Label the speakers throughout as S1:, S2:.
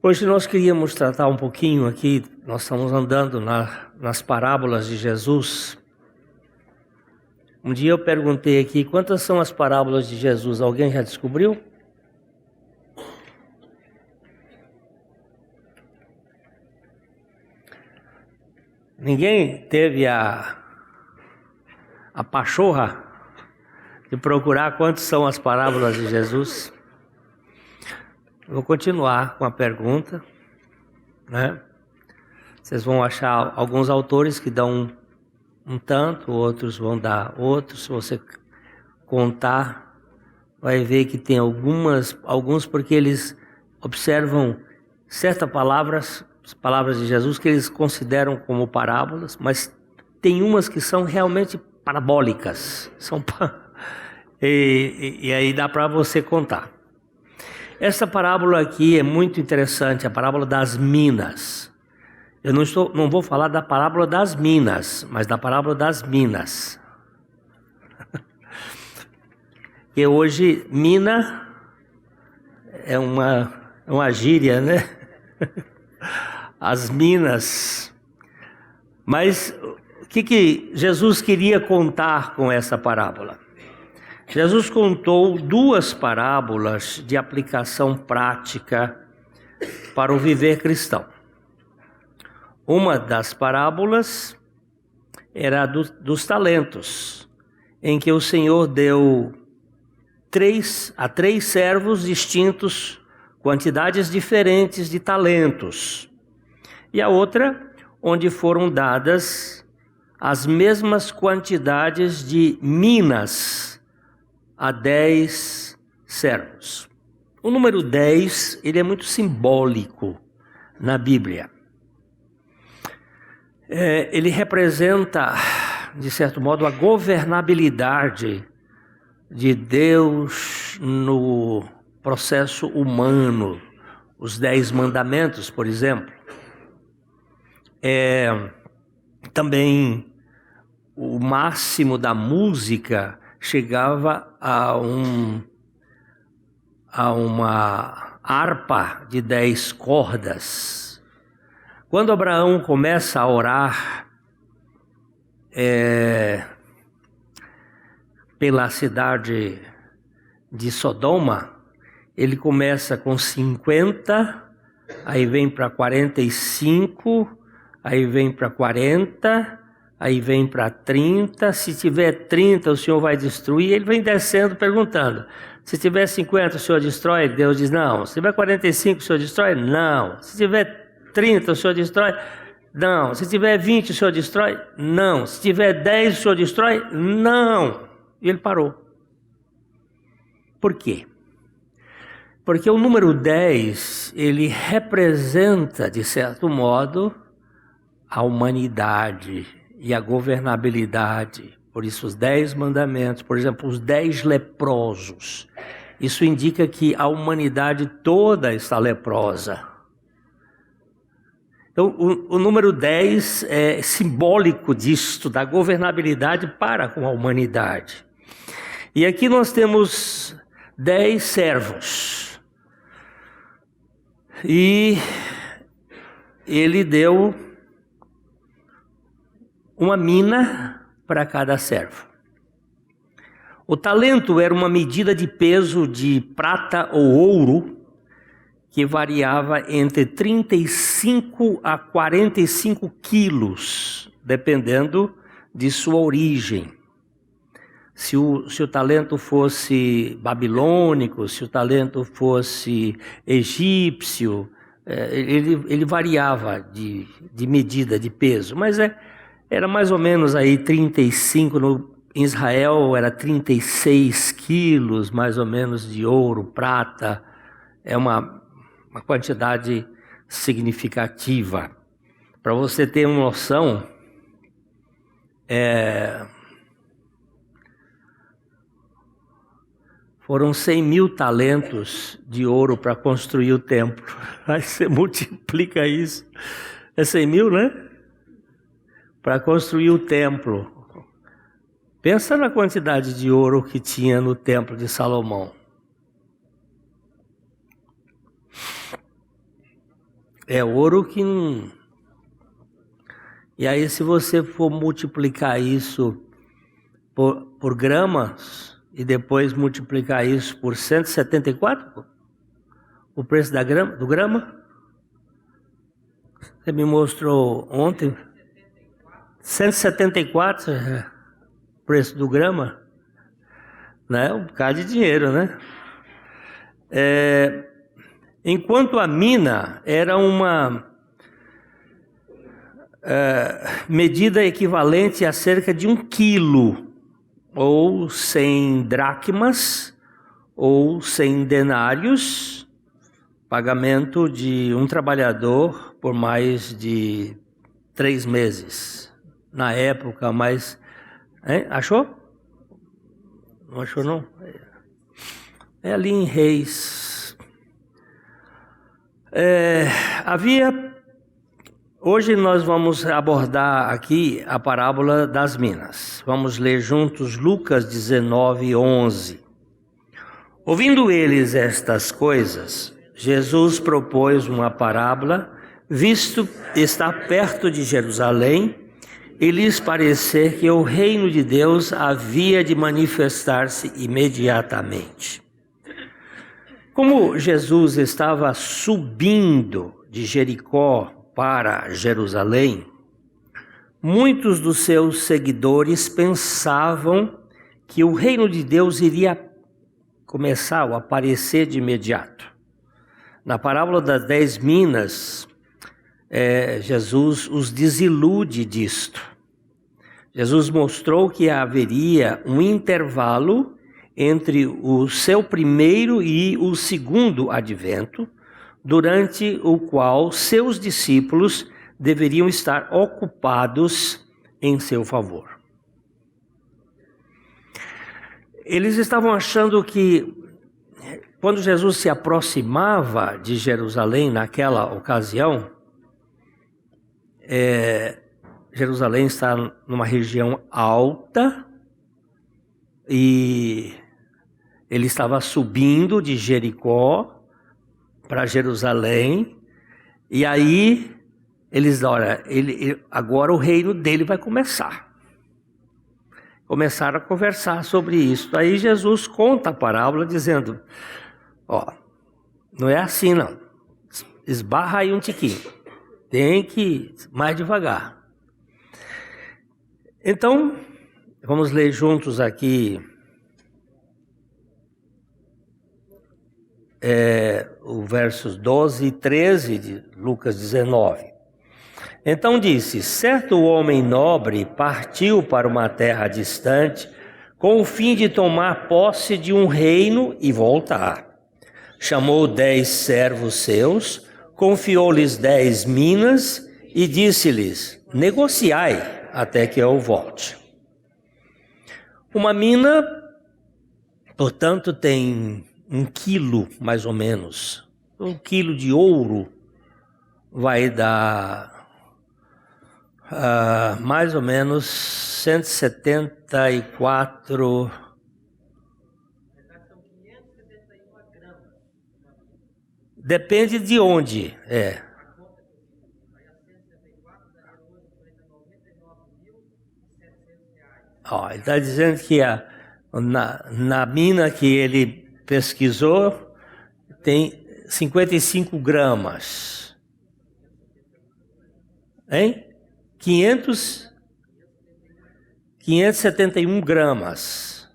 S1: Hoje nós queríamos tratar um pouquinho aqui, nós estamos andando nas parábolas de Jesus. Um dia eu perguntei aqui, quantas são as parábolas de Jesus? Alguém já descobriu? Ninguém teve a pachorra de procurar quantas são as parábolas de Jesus? Vou continuar com a pergunta, né? Vocês vão achar alguns autores que dão um tanto, outros vão dar outros. Se você contar, vai ver que tem alguns porque eles observam certas palavras de Jesus que eles consideram como parábolas, mas tem umas que são realmente parabólicas. E aí dá para você contar. Essa parábola aqui é muito interessante, a parábola das minas. Eu não vou falar da parábola das minas, mas da parábola das minas. E hoje, mina é uma gíria, né? As minas. Mas o que Jesus queria contar com essa parábola? Jesus contou duas parábolas de aplicação prática para o viver cristão. Uma das parábolas era dos talentos, em que o Senhor deu a três servos distintos quantidades diferentes de talentos. E a outra, onde foram dadas as mesmas quantidades de minas a 10 servos. O número 10, ele é muito simbólico na Bíblia. Ele representa, de certo modo, a governabilidade de Deus no processo humano. Os 10 mandamentos, por exemplo. Também o máximo da música chegava a uma harpa de 10 cordas. Quando Abraão começa a orar pela cidade de Sodoma, ele começa com 50, aí vem para 45, aí vem para 40, aí vem para 30, se tiver 30 o Senhor vai destruir. Ele vem descendo perguntando, se tiver 50 o Senhor destrói? Deus diz não. Se tiver 45 o Senhor destrói? Não. Se tiver 30 o Senhor destrói? Não. Se tiver 20 o Senhor destrói? Não. Se tiver 10 o Senhor destrói? Não. E ele parou. Por quê? Porque o número 10, ele representa, de certo modo, a humanidade e a governabilidade. Por isso os 10 mandamentos, por exemplo, os 10 leprosos. Isso indica que a humanidade toda está leprosa. Então o número 10 é simbólico disto, da governabilidade para com a humanidade. E aqui nós temos 10 servos. E ele deu uma mina para cada servo. O talento era uma medida de peso de prata ou ouro que variava entre 35 a 45 quilos, dependendo de sua origem. Se o talento fosse babilônico, se o talento fosse egípcio, ele variava de medida, de peso, mas era mais ou menos aí 35, em Israel era 36 quilos, mais ou menos, de ouro, prata. É uma quantidade significativa. Para você ter uma noção, foram 100.000 talentos de ouro para construir o templo. Aí você multiplica isso. É 100.000, né? Para construir o templo. Pensa na quantidade de ouro que tinha no templo de Salomão. É ouro que não... E aí, se você for multiplicar isso por gramas e depois multiplicar isso por 174, o preço do grama, você me mostrou ontem, 174 o preço do grama, né? Um bocado de dinheiro, né? Enquanto a mina era uma medida equivalente a cerca de 1 quilo, ou 100 dracmas, ou 100 denários, pagamento de um trabalhador por mais de 3 meses. Na época, mas... Achou? Não achou, não? É ali em Reis. Hoje nós vamos abordar aqui a parábola das minas. Vamos ler juntos Lucas 19:11. Ouvindo eles estas coisas, Jesus propôs uma parábola, visto estar perto de Jerusalém, e lhes parecer que o reino de Deus havia de manifestar-se imediatamente. Como Jesus estava subindo de Jericó para Jerusalém, muitos dos seus seguidores pensavam que o reino de Deus iria começar a aparecer de imediato. Na parábola das 10 minas, Jesus os desilude disto. Jesus mostrou que haveria um intervalo entre o seu primeiro e o segundo advento, durante o qual seus discípulos deveriam estar ocupados em seu favor. Eles estavam achando que, quando Jesus se aproximava de Jerusalém naquela ocasião, Jerusalém está numa região alta e ele estava subindo de Jericó para Jerusalém, e aí eles, olha, agora o reino dele vai começar. Começaram a conversar sobre isso. Aí Jesus conta a parábola dizendo, não é assim não, esbarra aí um tiquinho, tem que ir mais devagar. Então, vamos ler juntos aqui os versos 12 e 13 de Lucas 19. Então disse: certo homem nobre partiu para uma terra distante, com o fim de tomar posse de um reino e voltar. Chamou 10 servos seus, confiou-lhes 10 minas e disse-lhes: negociai até que eu volte. Uma mina, portanto, tem 1 quilo, mais ou menos. 1 quilo de ouro vai dar mais ou menos 174... Depende de onde é. Ele está dizendo que na mina que ele pesquisou tem 55 gramas. Hein? 571 gramas.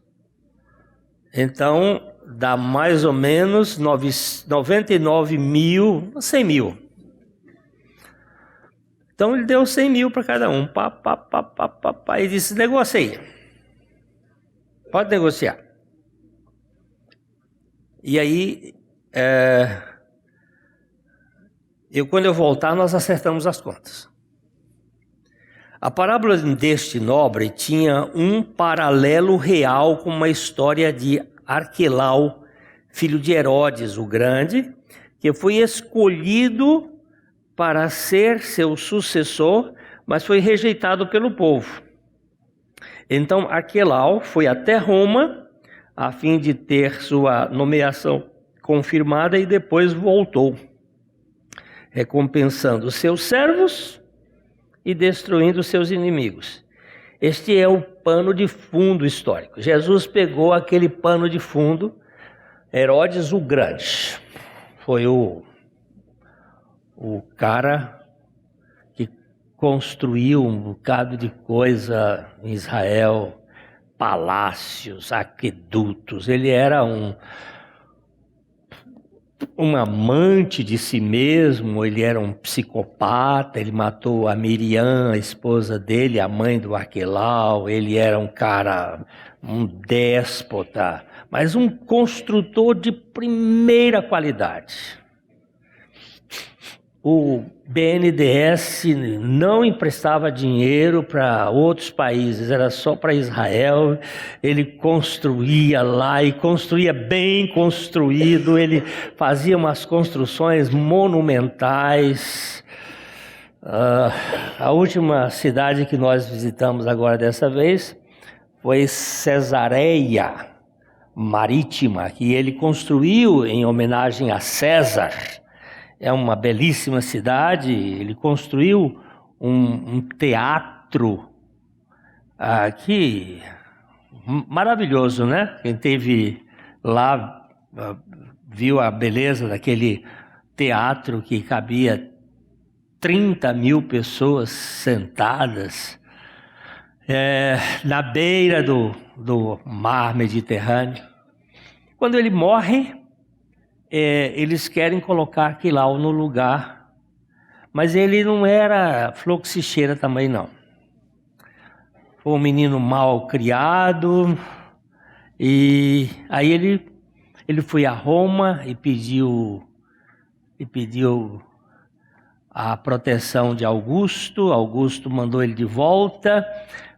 S1: Então, dá mais ou menos 99 mil, 100 mil. Então, ele deu 100 mil para cada um. E disse: negocie. Pode negociar. E aí, quando eu voltar, nós acertamos as contas. A parábola deste nobre tinha um paralelo real com uma história de Arquelau, filho de Herodes o Grande, que foi escolhido para ser seu sucessor, mas foi rejeitado pelo povo. Então Arquelau foi até Roma a fim de ter sua nomeação confirmada e depois voltou. recompensando os seus servos e destruindo os seus inimigos. Este é o pano de fundo histórico. Jesus pegou aquele pano de fundo. Herodes o Grande foi o cara que construiu um bocado de coisa em Israel, palácios, aquedutos. Ele era um amante de si mesmo, ele era um psicopata, ele matou a Miriam, a esposa dele, a mãe do Arquelau. Ele era um cara, um déspota, mas um construtor de primeira qualidade. O BNDES não emprestava dinheiro para outros países, era só para Israel. Ele construía lá e construía bem construído, ele fazia umas construções monumentais. A última cidade que nós visitamos agora dessa vez foi Cesareia Marítima, que ele construiu em homenagem a César. É uma belíssima cidade. Ele construiu um teatro aqui, maravilhoso, né? Quem esteve lá viu a beleza daquele teatro que cabia 30.000 pessoas sentadas na beira do mar Mediterrâneo. Quando ele morre, eles querem colocar Arquelau no lugar, mas ele não era fluxicheira também não. Foi um menino mal criado, e aí ele foi a Roma e pediu a proteção de Augusto. Augusto mandou ele de volta,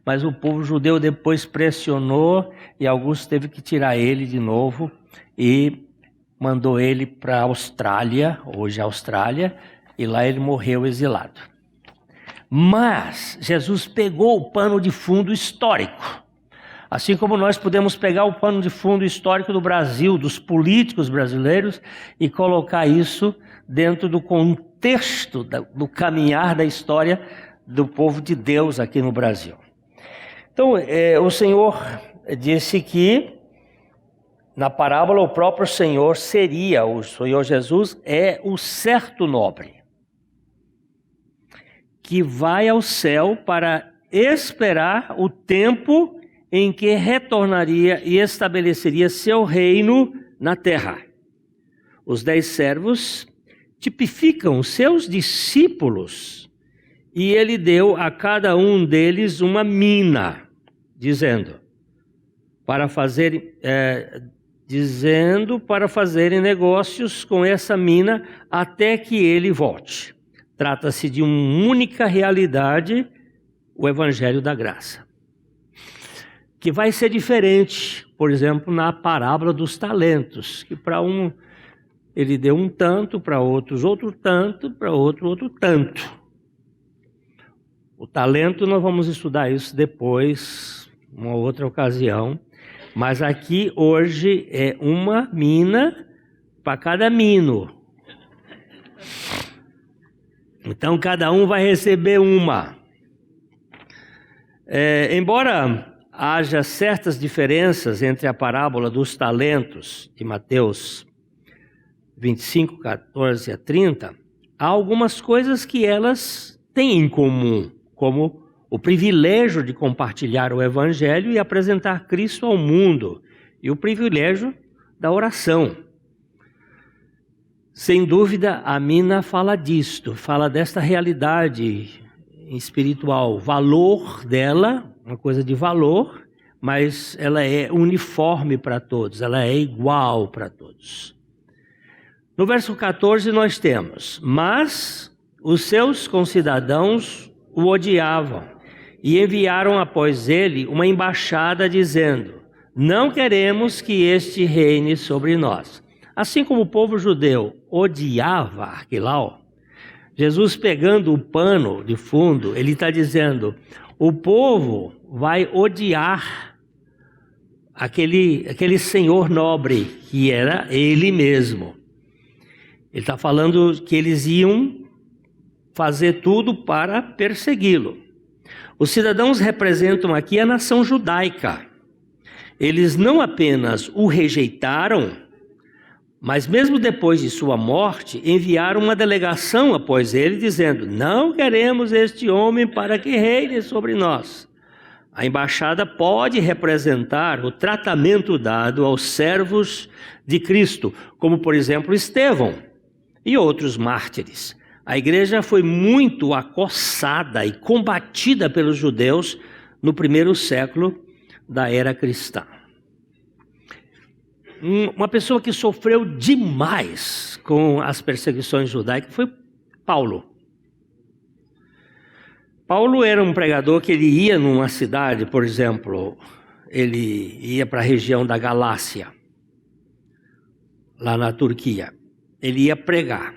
S1: mas o povo judeu depois pressionou e Augusto teve que tirar ele de novo e mandou ele para a Austrália, hoje a Austrália, e lá ele morreu exilado. Mas Jesus pegou o pano de fundo histórico. Assim como nós podemos pegar o pano de fundo histórico do Brasil, dos políticos brasileiros, e colocar isso dentro do contexto do caminhar da história do povo de Deus aqui no Brasil. Então, o Senhor disse que na parábola, o próprio Senhor o Senhor Jesus é o certo nobre, que vai ao céu para esperar o tempo em que retornaria e estabeleceria seu reino na terra. Os 10 servos tipificam seus discípulos, e ele deu a cada um deles uma mina, dizendo para fazerem negócios com essa mina até que ele volte. Trata-se de uma única realidade, o Evangelho da Graça, que vai ser diferente, por exemplo, na parábola dos talentos, que para um ele deu um tanto, para outros outro tanto, para outro tanto. O talento nós vamos estudar isso depois, uma outra ocasião. Mas aqui hoje é uma mina para cada mino. Então cada um vai receber uma. Embora haja certas diferenças entre a parábola dos talentos de Mateus 25, 14 a 30, há algumas coisas que elas têm em comum, como o privilégio de compartilhar o Evangelho e apresentar Cristo ao mundo, e o privilégio da oração. Sem dúvida, a mina fala disto, fala desta realidade espiritual, valor dela, uma coisa de valor, mas ela é uniforme para todos, ela é igual para todos. No verso 14 nós temos: mas os seus concidadãos o odiavam e enviaram após ele uma embaixada dizendo: não queremos que este reine sobre nós. Assim como o povo judeu odiava Arquelau, Jesus, pegando o pano de fundo, ele está dizendo: o povo vai odiar aquele senhor nobre, que era ele mesmo. Ele está falando que eles iam fazer tudo para persegui-lo. Os cidadãos representam aqui a nação judaica. Eles não apenas o rejeitaram, mas mesmo depois de sua morte, enviaram uma delegação após ele, dizendo: não queremos este homem para que reine sobre nós. A embaixada pode representar o tratamento dado aos servos de Cristo, como por exemplo Estevão e outros mártires. A igreja foi muito acossada e combatida pelos judeus no primeiro século da era cristã. Uma pessoa que sofreu demais com as perseguições judaicas foi Paulo. Paulo era um pregador que ele ia numa cidade, por exemplo, ele ia para a região da Galácia, lá na Turquia. Ele ia pregar,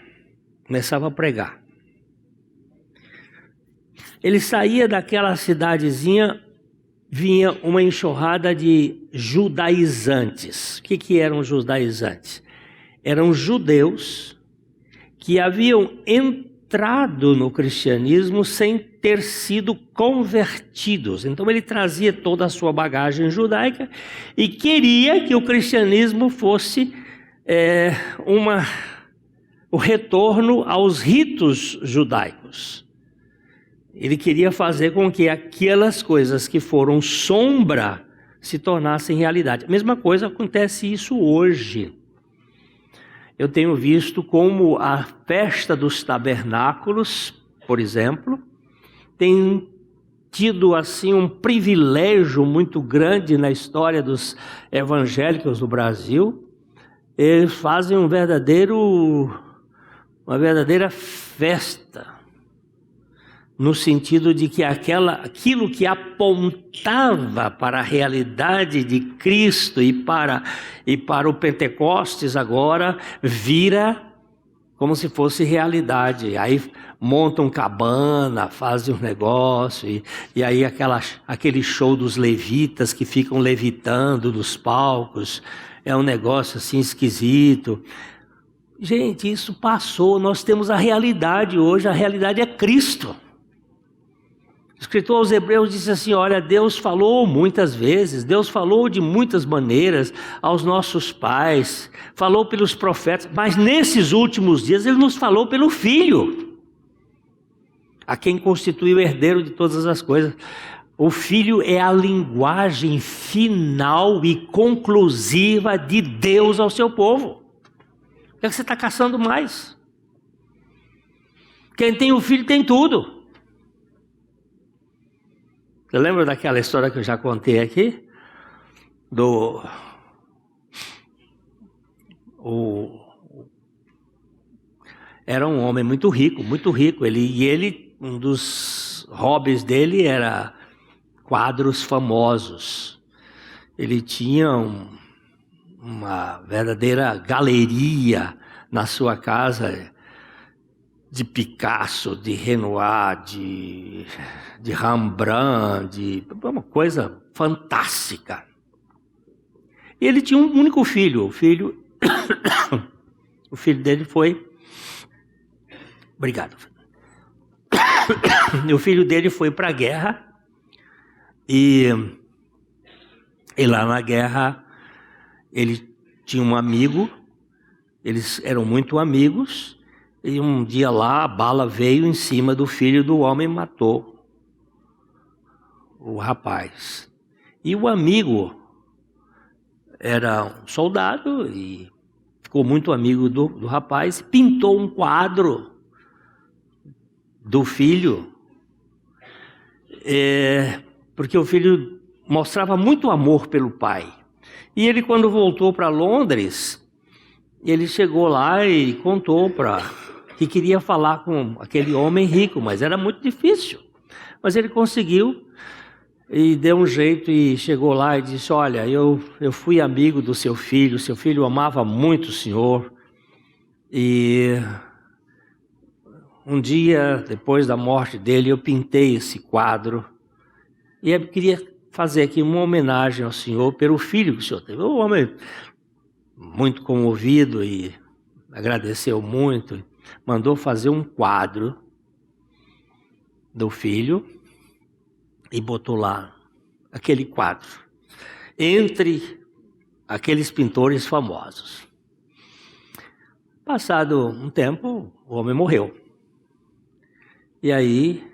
S1: começava a pregar. Ele saía daquela cidadezinha, vinha uma enxurrada de judaizantes. O que eram judaizantes? Eram judeus que haviam entrado no cristianismo sem ter sido convertidos. Então ele trazia toda a sua bagagem judaica e queria que o cristianismo fosse o retorno aos ritos judaicos. Ele queria fazer com que aquelas coisas que foram sombra se tornassem realidade. A mesma coisa acontece isso hoje. Eu tenho visto como a festa dos tabernáculos, por exemplo, tem tido assim um privilégio muito grande na história dos evangélicos do Brasil. Eles fazem uma verdadeira festa, no sentido de que aquilo que apontava para a realidade de Cristo e para o Pentecostes agora vira como se fosse realidade. Aí montam cabana, fazem um negócio, e aí aquele show dos levitas que ficam levitando nos palcos, é um negócio assim esquisito. Gente, isso passou, nós temos a realidade hoje, a realidade é Cristo. O escritor aos Hebreus disse assim: olha, Deus falou muitas vezes, Deus falou de muitas maneiras aos nossos pais, falou pelos profetas, mas nesses últimos dias Ele nos falou pelo Filho, a quem constitui o herdeiro de todas as coisas. O Filho é a linguagem final e conclusiva de Deus ao seu povo. O que é que você está caçando mais? Quem tem o Filho tem tudo. Você lembra daquela história que eu já contei aqui? Era um homem muito rico, muito rico. Um dos hobbies dele era quadros famosos. Ele tinha uma verdadeira galeria na sua casa de Picasso, de Renoir, de Rembrandt, uma coisa fantástica. E ele tinha um único filho. O filho dele foi... Obrigado. O filho dele foi para a guerra e lá na guerra ele tinha um amigo, eles eram muito amigos, e um dia lá a bala veio em cima do filho do homem e matou o rapaz. E o amigo era um soldado e ficou muito amigo do rapaz, pintou um quadro do filho, porque o filho mostrava muito amor pelo pai. E ele, quando voltou para Londres, ele chegou lá e contou que queria falar com aquele homem rico, mas era muito difícil. Mas ele conseguiu e deu um jeito e chegou lá e disse: olha, eu fui amigo do seu filho amava muito o senhor, e um dia, depois da morte dele, eu pintei esse quadro e eu queria fazer aqui uma homenagem ao senhor pelo filho que o senhor teve. O homem, muito comovido, e agradeceu muito, mandou fazer um quadro do filho e botou lá aquele quadro, entre aqueles pintores famosos. Passado um tempo, o homem morreu. E aí,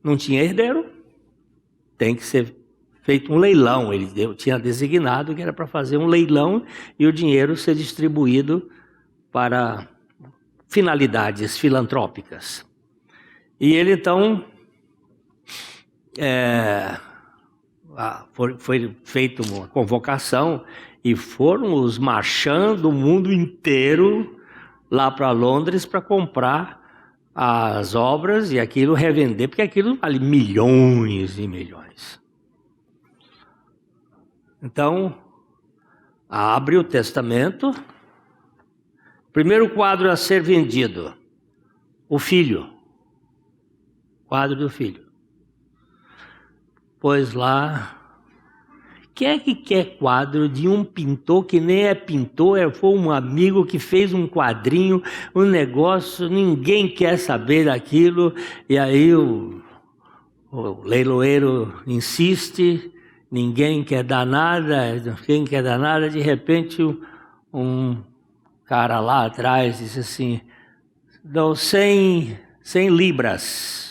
S1: não tinha herdeiro, tem que ser feito um leilão. Ele tinha designado que era para fazer um leilão e o dinheiro ser distribuído para finalidades filantrópicas. E ele então foi feita uma convocação e foram os marchands do mundo inteiro lá para Londres para comprar as obras e aquilo revender, porque aquilo vale milhões e milhões. Então, abre o testamento. Primeiro quadro a ser vendido, o filho. Quadro do filho. Pois lá, quem é que quer quadro de um pintor que nem é pintor, foi um amigo que fez um quadrinho, um negócio, ninguém quer saber daquilo, e aí o leiloeiro insiste, ninguém quer dar nada, de repente um cara lá atrás disse assim, dou 100 libras.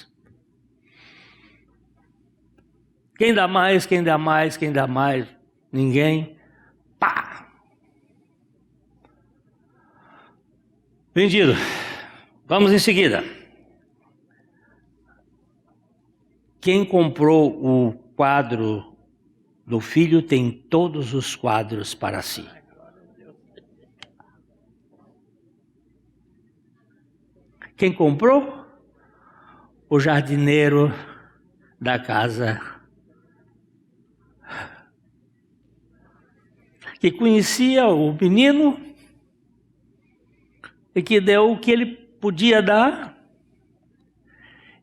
S1: Quem dá mais, quem dá mais, quem dá mais? Ninguém. Pá! Vendido. Vamos em seguida. Quem comprou o quadro do filho tem todos os quadros para si. Quem comprou? O jardineiro da casa, que conhecia o menino e que deu o que ele podia dar.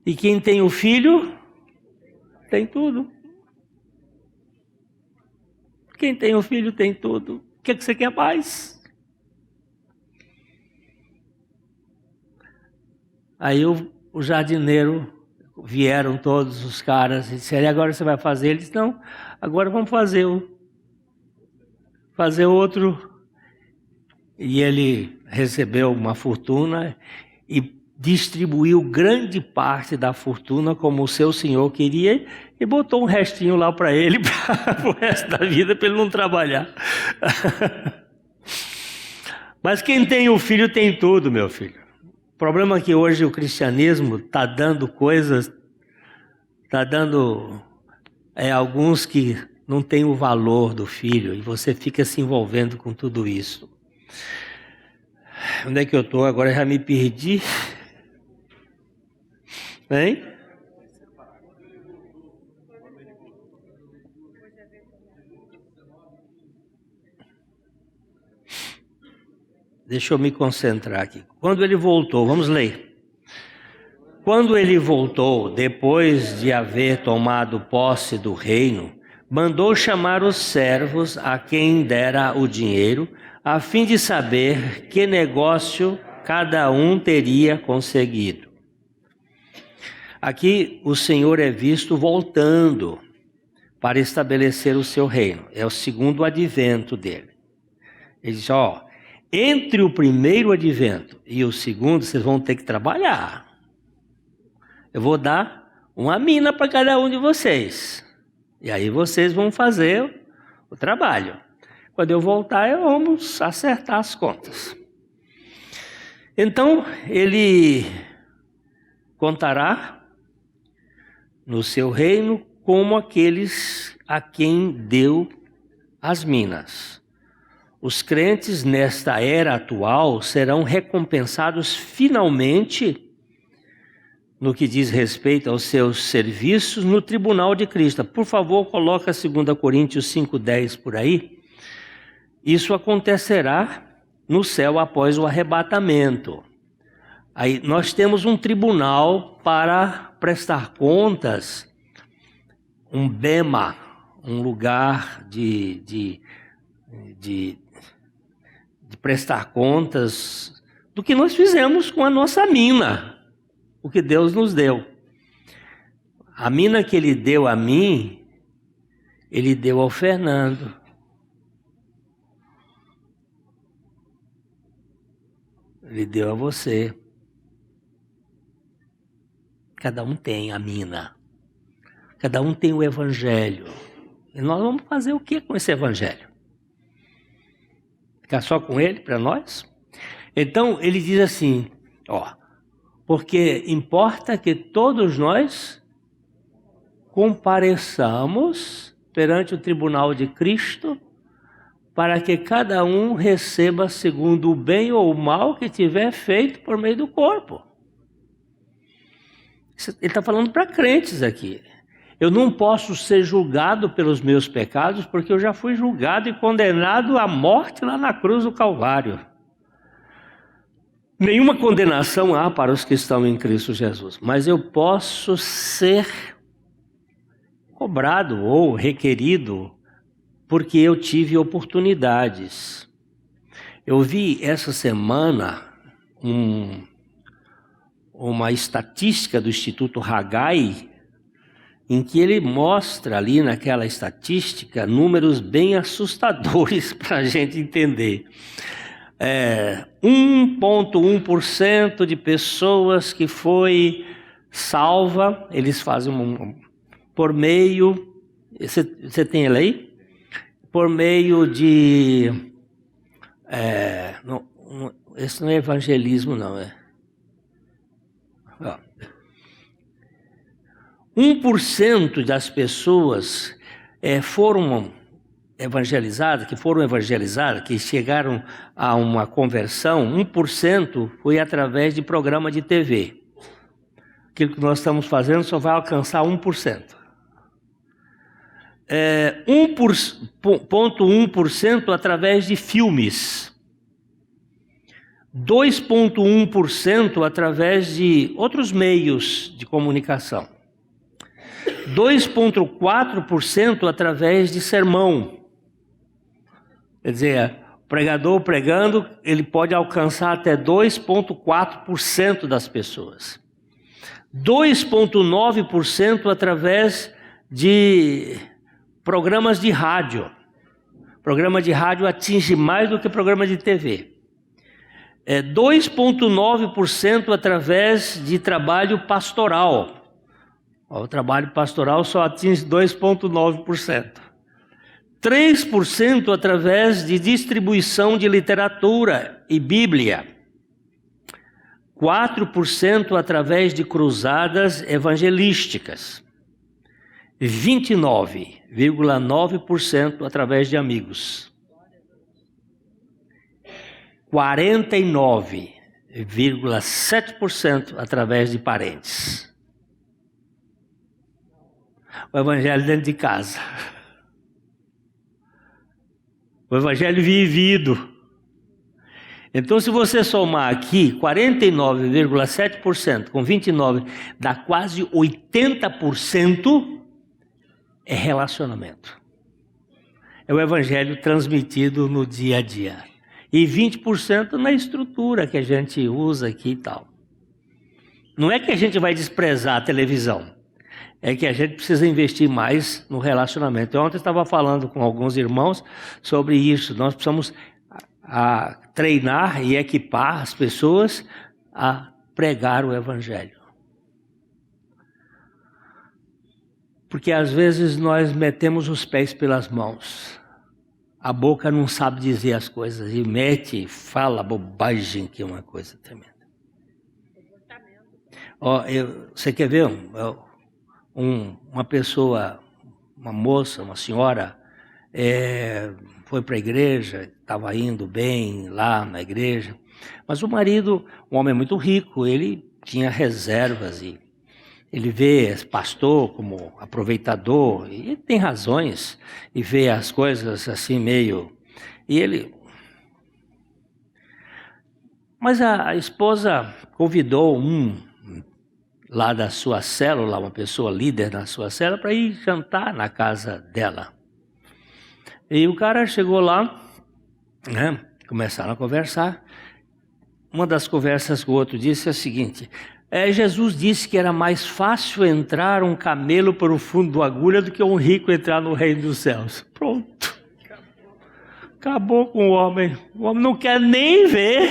S1: E quem tem o filho, tem tudo. Quem tem o filho, tem tudo. O que você quer mais? Aí o jardineiro, vieram todos os caras e disseram, agora você vai fazer? Ele disse, não, agora vamos fazer outro. E ele recebeu uma fortuna e distribuiu grande parte da fortuna como o seu senhor queria e botou um restinho lá para ele para o resto da vida, para ele não trabalhar. Mas quem tem o filho tem tudo, meu filho. O problema é que hoje o cristianismo está dando coisas, está dando alguns que não têm o valor do filho e você fica se envolvendo com tudo isso. Onde é que eu estou? Agora já me perdi. Hein? Deixa eu me concentrar aqui. Quando ele voltou, vamos ler. Quando ele voltou, depois de haver tomado posse do reino, mandou chamar os servos a quem dera o dinheiro, a fim de saber que negócio cada um teria conseguido. Aqui o Senhor é visto voltando para estabelecer o seu reino. É o segundo advento dele. Ele diz, entre o primeiro advento e o segundo, vocês vão ter que trabalhar. Eu vou dar uma mina para cada um de vocês. E aí vocês vão fazer o trabalho. Quando eu voltar, vamos acertar as contas. Então, ele contará no seu reino como aqueles a quem deu as minas. Os crentes nesta era atual serão recompensados finalmente no que diz respeito aos seus serviços no tribunal de Cristo. Por favor, coloca 2 Coríntios 5:10 por aí. Isso acontecerá no céu após o arrebatamento. Aí nós temos um tribunal para prestar contas, um bema, um lugar de prestar contas do que nós fizemos com a nossa mina. o que Deus nos deu. A mina que ele deu a mim, ele deu ao Fernando. Ele deu a você. Cada um tem a mina. Cada um tem o evangelho. E nós vamos fazer o que com esse evangelho? Ficar só com ele para nós? Então ele diz assim, porque importa que todos nós compareçamos perante o tribunal de Cristo, para que cada um receba segundo o bem ou o mal que tiver feito por meio do corpo. Ele está falando para crentes aqui. Eu não posso ser julgado pelos meus pecados, porque eu já fui julgado e condenado à morte lá na cruz do Calvário. Nenhuma condenação há para os que estão em Cristo Jesus, mas eu posso ser cobrado ou requerido porque eu tive oportunidades. Eu vi essa semana uma estatística do Instituto Haggai, em que ele mostra ali naquela estatística números bem assustadores para a gente entender. 1,1% de pessoas que foi salva, eles fazem por meio, você tem ele aí? Por meio de, esse não é evangelismo não, 1% das pessoas foram evangelizadas, que chegaram a uma conversão, 1% foi através de programa de TV. Aquilo que nós estamos fazendo só vai alcançar 1%. 1,1% através de filmes, 2,1% através de outros meios de comunicação, 2,4% através de sermão. Quer dizer, o pregador pregando, ele pode alcançar até 2,4% das pessoas. 2,9% através de programas de rádio. Programa de rádio atinge mais do que programa de TV. 2,9% através de trabalho pastoral. O trabalho pastoral só atinge 2,9%. 3% através de distribuição de literatura e Bíblia. 4% através de cruzadas evangelísticas. 29,9% através de amigos. 49,7% através de parentes. O evangelho dentro de casa. O evangelho vivido. Então, se você somar aqui 49,7% com 29%, dá quase 80%. É relacionamento. É o evangelho transmitido no dia a dia. E 20% na estrutura que a gente usa aqui e tal. Não é que a gente vai desprezar a televisão. É que a gente precisa investir mais no relacionamento. Ontem eu estava falando com alguns irmãos sobre isso. Nós precisamos treinar e equipar as pessoas a pregar o evangelho. Porque às vezes nós metemos os pés pelas mãos. A boca não sabe dizer as coisas e fala bobagem, que é uma coisa tremenda. Você quer ver uma pessoa, uma moça, uma senhora, foi para a igreja, estava indo bem lá na igreja, mas o marido, um homem muito rico, ele tinha reservas e ele vê pastor como aproveitador, e ele tem razões, e vê as coisas assim meio... Mas a esposa convidou lá da sua célula, uma pessoa líder na sua célula, para ir jantar na casa dela. E o cara chegou lá, começaram a conversar. Uma das conversas que o outro disse é a seguinte: Jesus disse que era mais fácil entrar um camelo pelo fundo da agulha do que um rico entrar no reino dos céus. Pronto. Acabou com o homem. O homem não quer nem ver.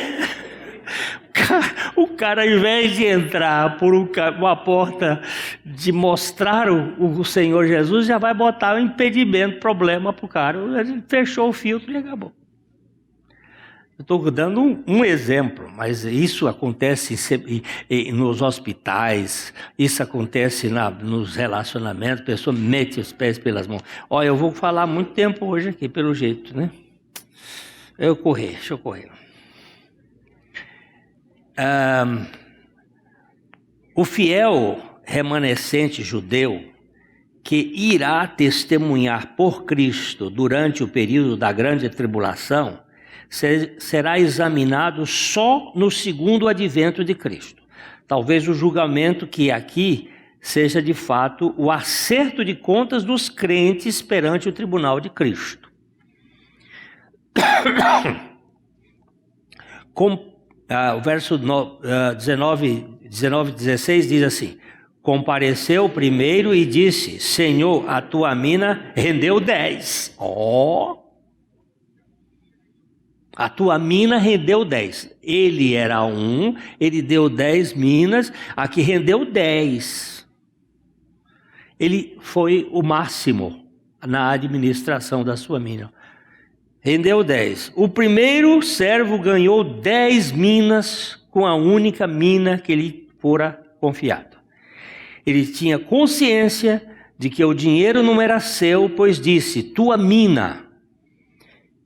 S1: O cara, ao invés de entrar por uma porta de mostrar o Senhor Jesus, já vai botar um impedimento, problema para o cara. Ele fechou o filtro e acabou. Eu estou dando um exemplo, mas isso acontece nos hospitais, isso acontece nos relacionamentos, a pessoa mete os pés pelas mãos. Olha, eu vou falar muito tempo hoje aqui, pelo jeito, né? Deixa eu correr. O fiel remanescente judeu que irá testemunhar por Cristo durante o período da grande tribulação será examinado só no segundo advento de Cristo. Talvez o julgamento que aqui seja de fato o acerto de contas dos crentes perante o tribunal de Cristo. O verso 19:16 diz assim: compareceu primeiro e disse: Senhor, a tua mina rendeu 10. A tua mina rendeu 10. Ele era ele deu 10 minas, a que rendeu 10. Ele foi o máximo na administração da sua mina. Rendeu 10. O primeiro servo ganhou 10 minas com a única mina que lhe fora confiado. Ele tinha consciência de que o dinheiro não era seu, pois disse: tua mina.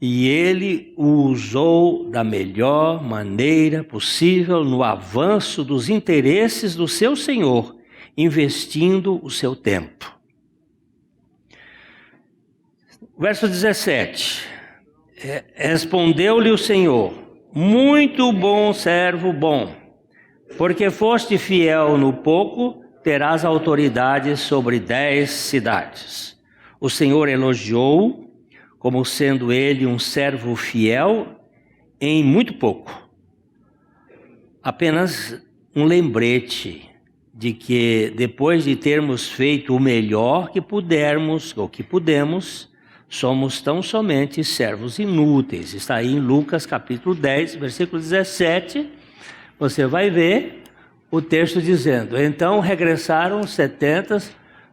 S1: E ele o usou da melhor maneira possível no avanço dos interesses do seu senhor, investindo o seu tempo. Verso 17. Respondeu-lhe o Senhor: muito bom servo bom, porque foste fiel no pouco, terás autoridade sobre 10 cidades. O Senhor elogiou-o como sendo ele um servo fiel em muito pouco. Apenas um lembrete de que depois de termos feito o melhor que pudermos, ou que pudemos, somos tão somente servos inúteis. Está aí em Lucas capítulo 10, versículo 17, você vai ver o texto dizendo: então regressaram os 70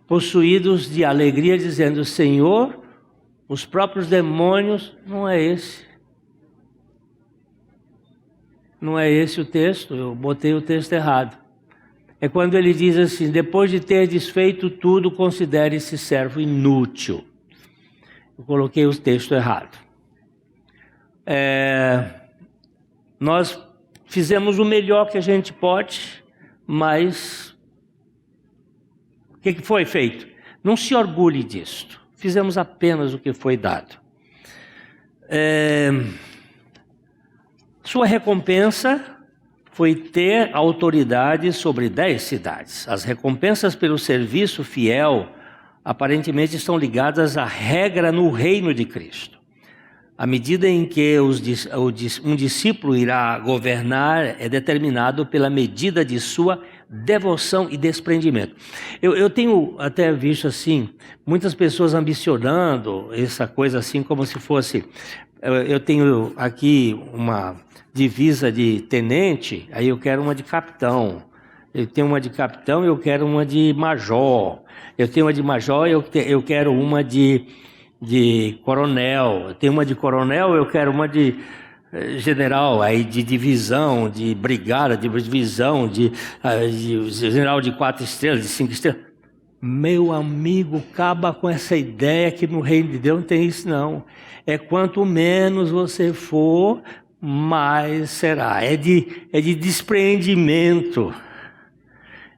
S1: possuídos de alegria, dizendo: Senhor, os próprios demônios, não é esse o texto, eu botei o texto errado. É quando ele diz assim: depois de ter desfeito tudo, considere-se servo inútil. Eu coloquei o texto errado. Nós fizemos o melhor que a gente pode, mas o que foi feito? Não se orgulhe disto. Fizemos apenas o que foi dado. Sua recompensa foi ter autoridade sobre 10 cidades. As recompensas pelo serviço fiel aparentemente estão ligadas à regra no reino de Cristo. À medida em que um discípulo irá governar é determinado pela medida de sua devoção e desprendimento. Eu tenho até visto assim, muitas pessoas ambicionando essa coisa assim como se fosse... Eu tenho aqui uma divisa de tenente, aí eu quero uma de capitão. Eu tenho uma de capitão e eu quero uma de major. Eu tenho uma de major e eu quero uma de coronel. Eu tenho uma de coronel, eu quero uma de general, aí de divisão, de brigada, de divisão, de general de 4 estrelas, de 5 estrelas. Meu amigo, acaba com essa ideia que no reino de Deus não tem isso não. É quanto menos você for, mais será. É de despreendimento.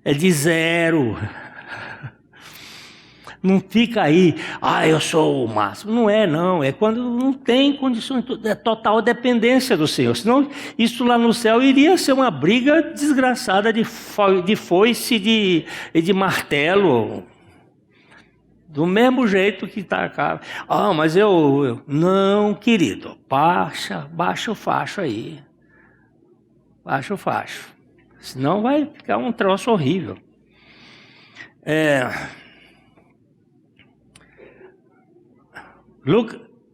S1: É de zero. Não fica aí, eu sou o máximo. Não é não, é quando não tem condições, é total dependência do Senhor. Senão isso lá no céu iria ser uma briga desgraçada de foice e de martelo. Do mesmo jeito que está cá. Mas eu... Não, querido, baixa o facho aí. Baixa o facho. Senão vai ficar um troço horrível.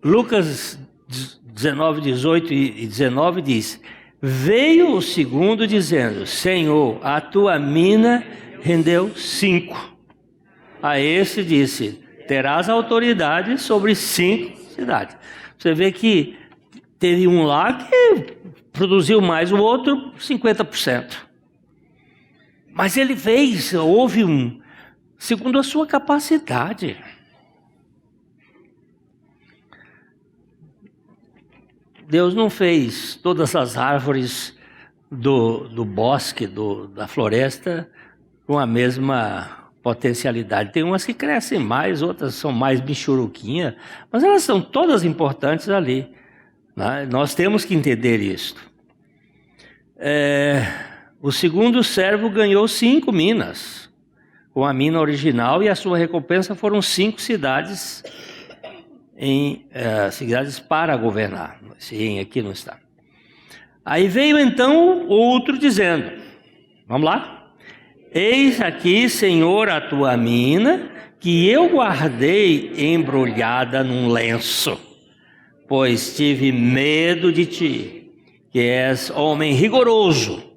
S1: Lucas 19, 18 e 19 diz: veio o segundo dizendo: Senhor, a tua mina rendeu 5. A esse disse: terás autoridade sobre 5 cidades. Você vê que teve um lá que produziu mais, o outro 50%. Mas ele houve segundo a sua capacidade. Deus não fez todas as árvores do bosque, da floresta, com a mesma potencialidade. Tem umas que crescem mais, outras são mais bichuruquinha, mas elas são todas importantes ali, né? Nós temos que entender isso. O segundo servo ganhou 5 minas, com a mina original, e a sua recompensa foram 5 cidades, cidades para governar. Sim, aqui não está. Aí veio então outro dizendo, vamos lá? Eis aqui, Senhor, a tua mina, que eu guardei embrulhada num lenço, pois tive medo de ti, que és homem rigoroso,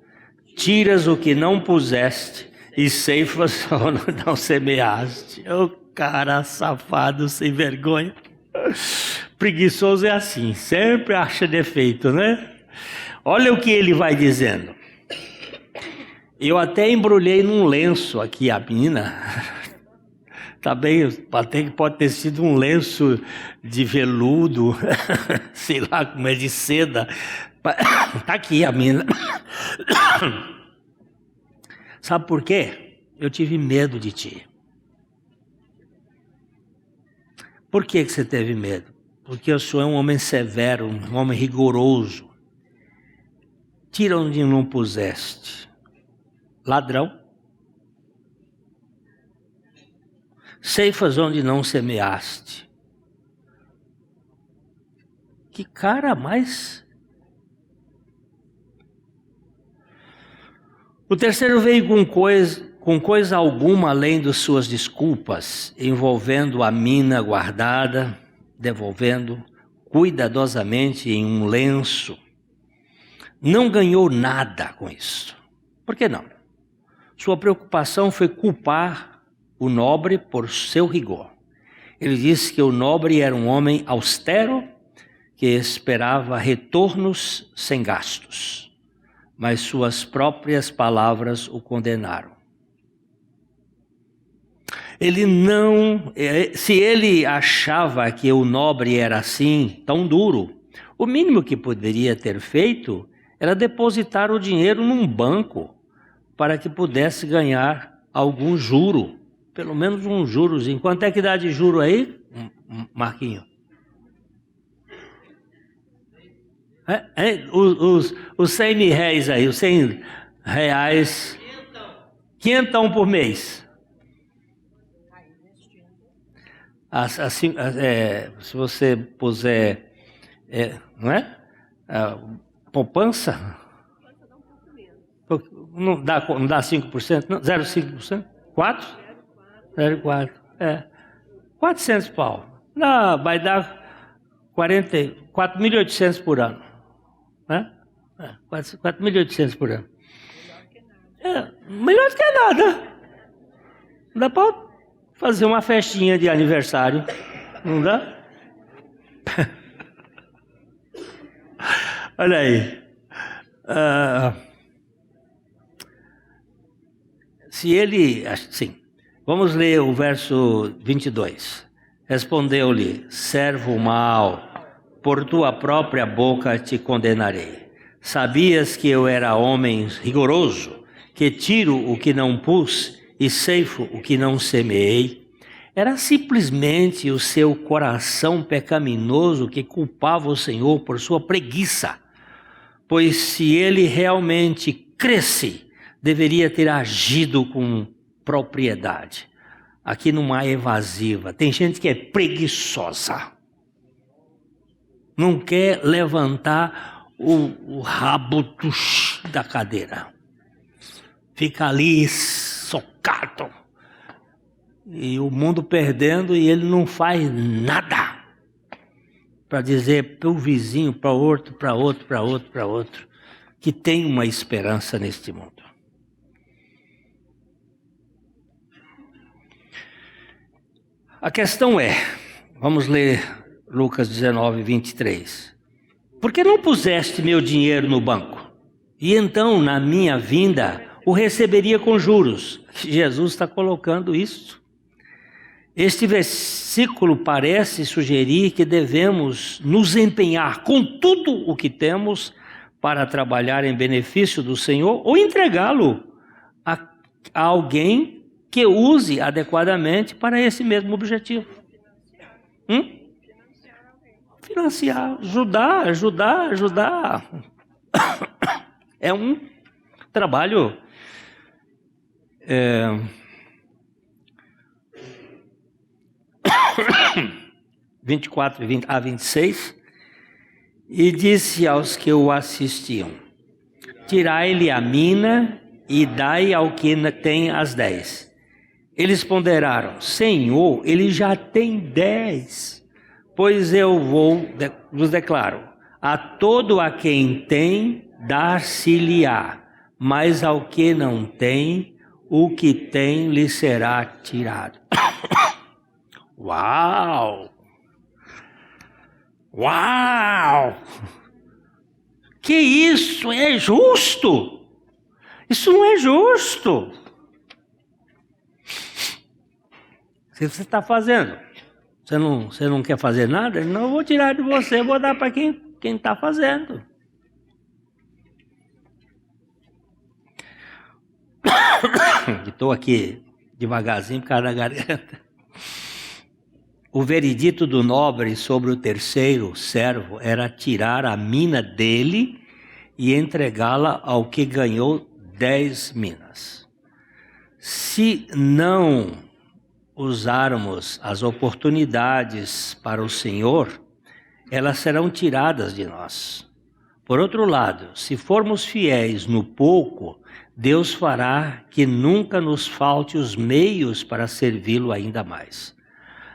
S1: tiras o que não puseste e ceifas onde não semeaste. Ô cara safado, sem vergonha. Preguiçoso é assim, sempre acha defeito, né? Olha o que ele vai dizendo. Eu até embrulhei num lenço aqui a mina. Tá bem, até que pode ter sido um lenço de veludo, sei lá como é, de seda. Tá aqui a mina. Sabe por quê? Eu tive medo de ti. Por que você teve medo? Porque o senhor é um homem severo, um homem rigoroso. Tira onde não puseste. Ladrão. Ceifas onde não semeaste. Que cara mais... O terceiro veio com coisa alguma além de suas desculpas, envolvendo a mina guardada, devolvendo cuidadosamente em um lenço. Não ganhou nada com isso. Por que não? Sua preocupação foi culpar o nobre por seu rigor. Ele disse que o nobre era um homem austero que esperava retornos sem gastos, mas suas próprias palavras o condenaram. Se ele achava que o nobre era assim, tão duro, o mínimo que poderia ter feito era depositar o dinheiro num banco para que pudesse ganhar algum juro, pelo menos um jurozinho. Quanto é que dá de juro aí, Marquinho? Os 100 mil réis aí, os 100 reais, 500 por mês. Assim, se você puser, não é? Poupança? Não dá 5%? Não, 0,5%? 4%? 0,4%. 400 pau. Vai dar 4.800 por ano. Né? 4.800 por ano. Melhor do que nada. Dá para fazer uma festinha de aniversário. Não dá? Olha aí. Sim. Vamos ler o verso 22. Respondeu-lhe: servo mau, por tua própria boca te condenarei. Sabias que eu era homem rigoroso, que tiro o que não pus e ceifo o que não semeei? Era simplesmente o seu coração pecaminoso que culpava o Senhor por sua preguiça. Pois se ele realmente cresce, deveria ter agido com propriedade. Aqui numa evasiva. Tem gente que é preguiçosa. Não quer levantar o rabo da cadeira. fica ali socado. E o mundo perdendo e ele não faz nada para dizer para o vizinho, para outro, para outro, para outro, para outro, que tem uma esperança neste mundo. A questão é, vamos ler Lucas 19, 23. Por que não puseste meu dinheiro no banco? E então, na minha vinda, o receberia com juros. Jesus está colocando isso. Este versículo parece sugerir que devemos nos empenhar com tudo o que temos para trabalhar em benefício do Senhor ou entregá-lo a alguém que use adequadamente para esse mesmo objetivo. Financiar, ajudar. É um trabalho 24 a 26, e disse aos que o assistiam: tirai-lhe a mina e dai ao que tem as 10. Eles ponderaram: Senhor, ele já tem 10. Pois eu vos declaro, a todo a quem tem, dar-se-lhe-á, mas ao que não tem, o que tem lhe será tirado. Uau! Uau! Que isso é justo? Isso não é justo. O que você está fazendo? Você não quer fazer nada? Não, eu vou tirar de você, vou dar para quem está fazendo. Estou aqui devagarzinho por causa da garganta. O veredito do nobre sobre o terceiro servo era tirar a mina dele e entregá-la ao que ganhou 10 minas. Se não usarmos as oportunidades para o Senhor, elas serão tiradas de nós. Por outro lado, se formos fiéis no pouco, Deus fará que nunca nos falte os meios para servi-lo ainda mais.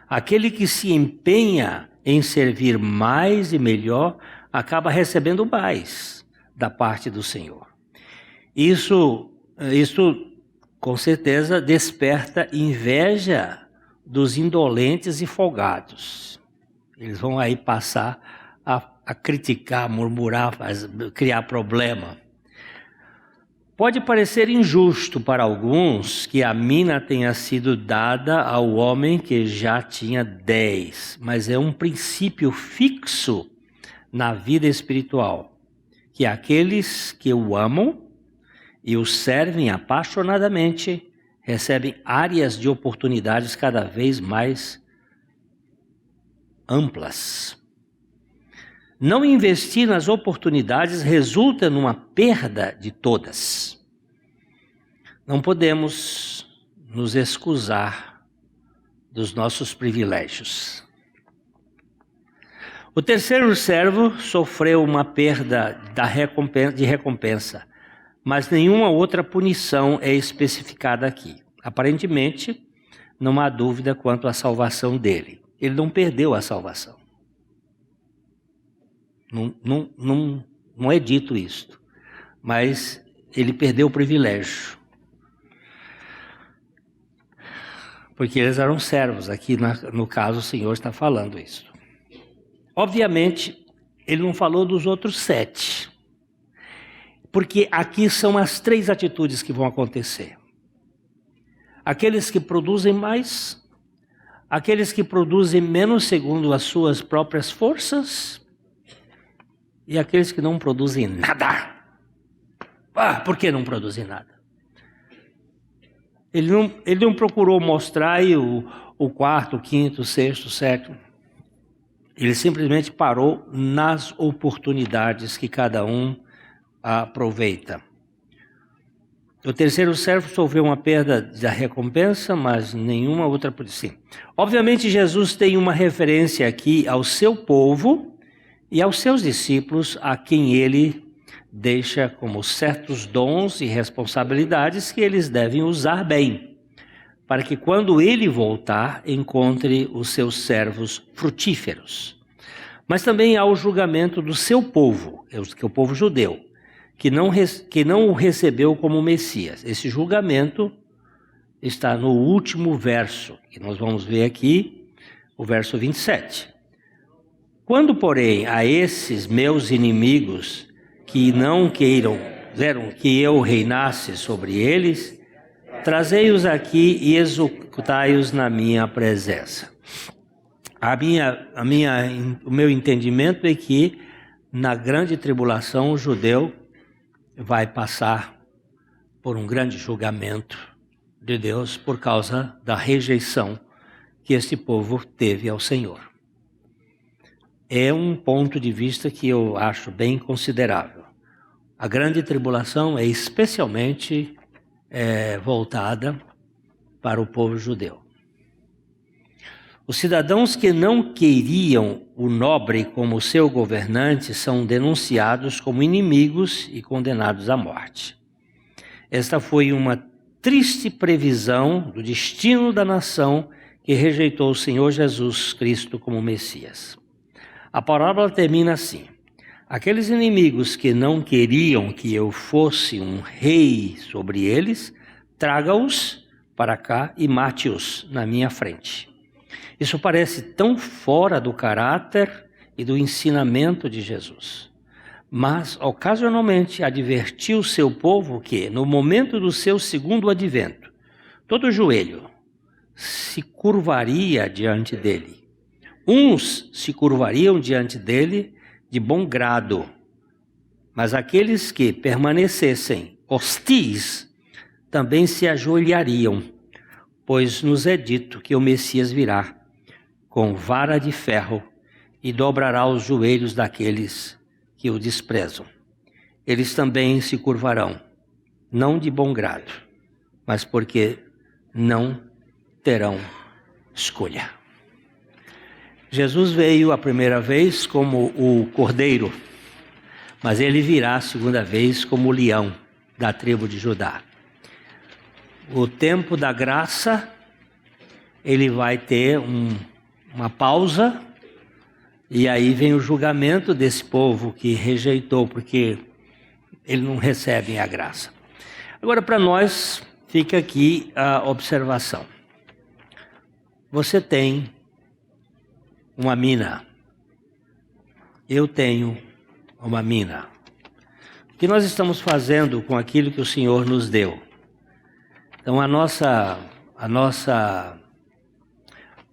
S1: Aquele que se empenha em servir mais e melhor, acaba recebendo mais da parte do Senhor. Isso com certeza desperta inveja dos indolentes e folgados. Eles vão aí passar a criticar, murmurar, criar problema. Pode parecer injusto para alguns que a mina tenha sido dada ao homem que já tinha 10, mas é um princípio fixo na vida espiritual, que aqueles que o amam e o servem apaixonadamente recebem áreas de oportunidades cada vez mais amplas. Não investir nas oportunidades resulta numa perda de todas. Não podemos nos excusar dos nossos privilégios. O terceiro servo sofreu uma perda de recompensa, mas nenhuma outra punição é especificada aqui. Aparentemente, não há dúvida quanto à salvação dele. Ele não perdeu a salvação. Não é dito isto, mas ele perdeu o privilégio. Porque eles eram servos, aqui no caso o Senhor está falando isso. Obviamente, ele não falou dos outros 7, porque aqui são as 3 atitudes que vão acontecer. Aqueles que produzem mais, aqueles que produzem menos segundo as suas próprias forças, e aqueles que não produzem nada. Por que não produzem nada? Ele não procurou mostrar aí o 4º, 5º, 6º, 7º. Ele simplesmente parou nas oportunidades que cada um aproveita. O terceiro servo sofreu uma perda da recompensa, mas nenhuma outra. Sim. Obviamente Jesus tem uma referência aqui ao seu povo e aos seus discípulos, a quem ele deixa como certos dons e responsabilidades que eles devem usar bem, para que quando ele voltar, encontre os seus servos frutíferos. Mas também há o julgamento do seu povo, que é o povo judeu, que não o recebeu como Messias. Esse julgamento está no último verso, que nós vamos ver aqui, o verso 27. Quando, porém, a esses meus inimigos que não queiram que eu reinasse sobre eles, trazei-os aqui e executai-os na minha presença. O meu entendimento é que na grande tribulação o judeu vai passar por um grande julgamento de Deus por causa da rejeição que este povo teve ao Senhor. É um ponto de vista que eu acho bem considerável. A grande tribulação é especialmente voltada para o povo judeu. Os cidadãos que não queriam o nobre como seu governante são denunciados como inimigos e condenados à morte. Esta foi uma triste previsão do destino da nação que rejeitou o Senhor Jesus Cristo como Messias. A parábola termina assim: aqueles inimigos que não queriam que eu fosse um rei sobre eles, traga-os para cá e mate-os na minha frente. Isso parece tão fora do caráter e do ensinamento de Jesus. Mas, ocasionalmente, advertiu o seu povo que, no momento do seu segundo advento, todo joelho se curvaria diante dele. Uns se curvariam diante dele de bom grado, mas aqueles que permanecessem hostis também se ajoelhariam, pois nos é dito que o Messias virá com vara de ferro e dobrará os joelhos daqueles que o desprezam. Eles também se curvarão, não de bom grado, mas porque não terão escolha. Jesus veio a primeira vez como o cordeiro, mas ele virá a segunda vez como o leão da tribo de Judá. O tempo da graça, ele vai ter uma pausa, e aí vem o julgamento desse povo que rejeitou, porque eles não recebem a graça. Agora, para nós, fica aqui a observação. Você tem uma mina. Eu tenho uma mina. O que nós estamos fazendo com aquilo que o Senhor nos deu? Então, a nossa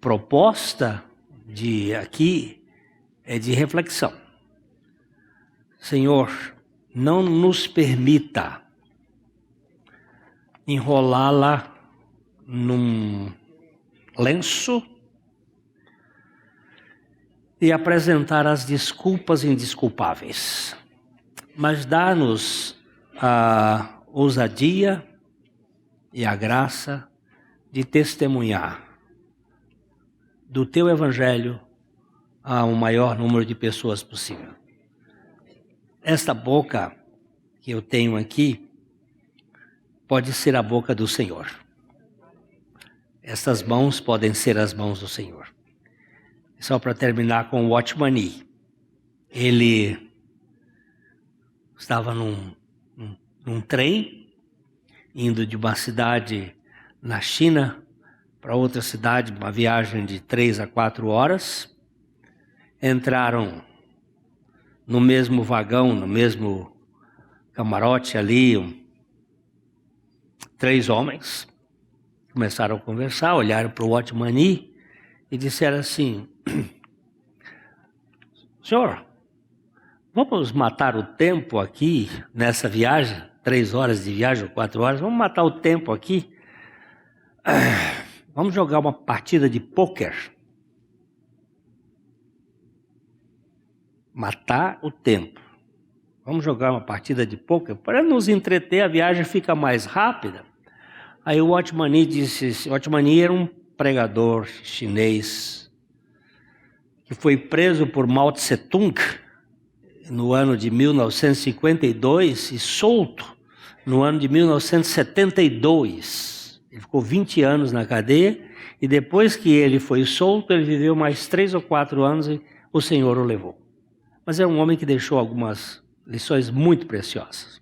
S1: proposta aqui é de reflexão. Senhor, não nos permita enrolá-la num lenço e apresentar as desculpas indesculpáveis, mas dá-nos a ousadia e a graça de testemunhar do teu evangelho a um maior número de pessoas possível. Esta boca que eu tenho aqui pode ser a boca do Senhor. Estas mãos podem ser as mãos do Senhor. Só para terminar com o Watchman Nee. Ele estava num trem, indo de uma cidade na China para outra cidade, uma viagem de 3 a 4 horas. Entraram no mesmo vagão, no mesmo camarote ali, 3 homens. Começaram a conversar, olharam para o Watchman Nee e disseram assim: senhor, vamos matar o tempo aqui nessa viagem, 3 horas de viagem ou 4 horas, vamos matar o tempo aqui. Vamos jogar uma partida de pôquer. Matar o tempo. Vamos jogar uma partida de pôquer para nos entreter, a viagem fica mais rápida. Aí o Watchman Nee disse, o Watchman Nee era um pregador chinês que foi preso por Mao Tse Tung no ano de 1952 e solto no ano de 1972. Ele ficou 20 anos na cadeia e depois que ele foi solto, ele viveu mais 3 ou 4 anos e o Senhor o levou. Mas é um homem que deixou algumas lições muito preciosas.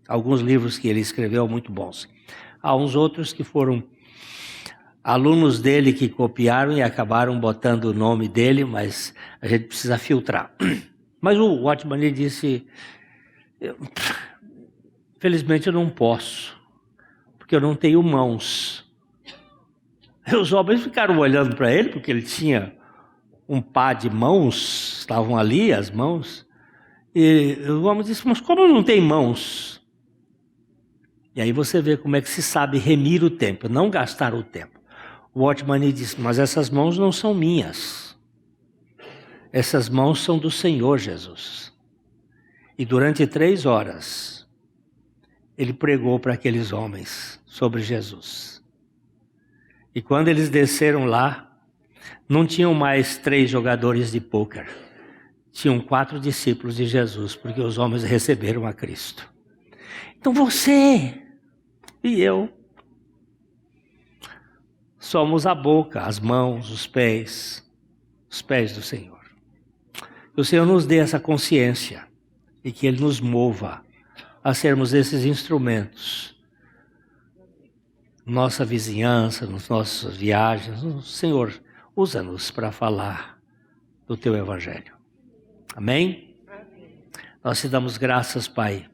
S1: Alguns livros que ele escreveu muito bons. Há uns outros que foram alunos dele que copiaram e acabaram botando o nome dele, mas a gente precisa filtrar. Mas o Watchman ele disse, felizmente eu não posso, porque eu não tenho mãos. E os homens ficaram olhando para ele, porque ele tinha um par de mãos, estavam ali as mãos, e o homem disse, mas como não tem mãos? E aí você vê como é que se sabe remir o tempo, não gastar o tempo. O Watchman disse, mas essas mãos não são minhas. Essas mãos são do Senhor Jesus. E durante 3 horas, ele pregou para aqueles homens sobre Jesus. E quando eles desceram lá, não tinham mais 3 jogadores de pôquer. Tinham 4 discípulos de Jesus, porque os homens receberam a Cristo. Então você e eu somos a boca, as mãos, os pés do Senhor. Que o Senhor nos dê essa consciência e que Ele nos mova a sermos esses instrumentos. Nossa vizinhança, nas nossas viagens, Senhor, usa-nos para falar do Teu Evangelho. Amém? Nós te damos graças, Pai,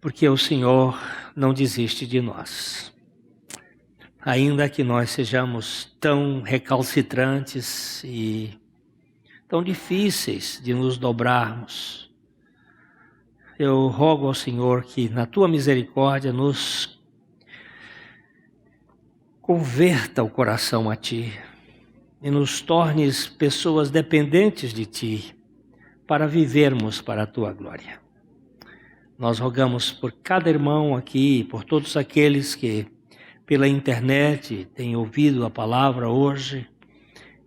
S1: porque o Senhor não desiste de nós. Ainda que nós sejamos tão recalcitrantes e tão difíceis de nos dobrarmos, eu rogo ao Senhor que na Tua misericórdia nos converta o coração a Ti e nos tornes pessoas dependentes de Ti para vivermos para a Tua glória. Nós rogamos por cada irmão aqui, por todos aqueles que pela internet têm ouvido a palavra hoje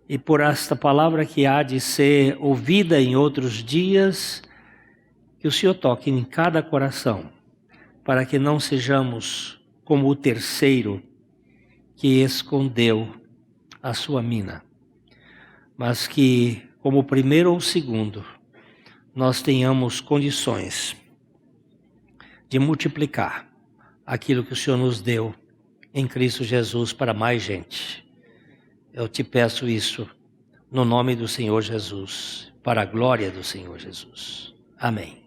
S1: e por esta palavra que há de ser ouvida em outros dias, que o Senhor toque em cada coração, para que não sejamos como o terceiro que escondeu a sua mina, mas que, como o primeiro ou o segundo, nós tenhamos condições de multiplicar aquilo que o Senhor nos deu em Cristo Jesus para mais gente. Eu te peço isso no nome do Senhor Jesus, para a glória do Senhor Jesus. Amém.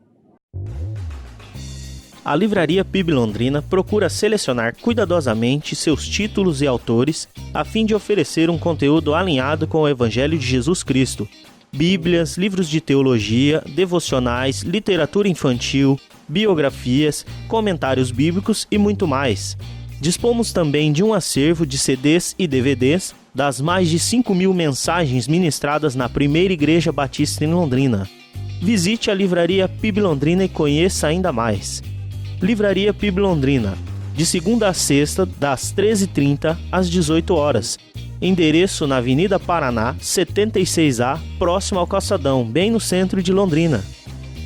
S2: A Livraria PIB Londrina procura selecionar cuidadosamente seus títulos e autores a fim de oferecer um conteúdo alinhado com o Evangelho de Jesus Cristo. Bíblias, livros de teologia, devocionais, literatura infantil, biografias, comentários bíblicos e muito mais. Dispomos também de um acervo de CDs e DVDs das mais de 5.000 mensagens ministradas na Primeira Igreja Batista em Londrina. Visite a Livraria PIB Londrina e conheça ainda mais. Livraria PIB Londrina, de segunda a sexta, das 13h30 às 18h. Endereço na Avenida Paraná, 76A, próximo ao Calçadão, bem no centro de Londrina.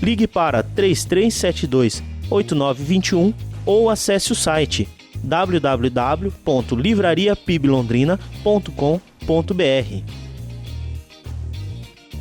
S2: Ligue para 3372-8921 ou acesse o site www.livrariapiblondrina.com.br.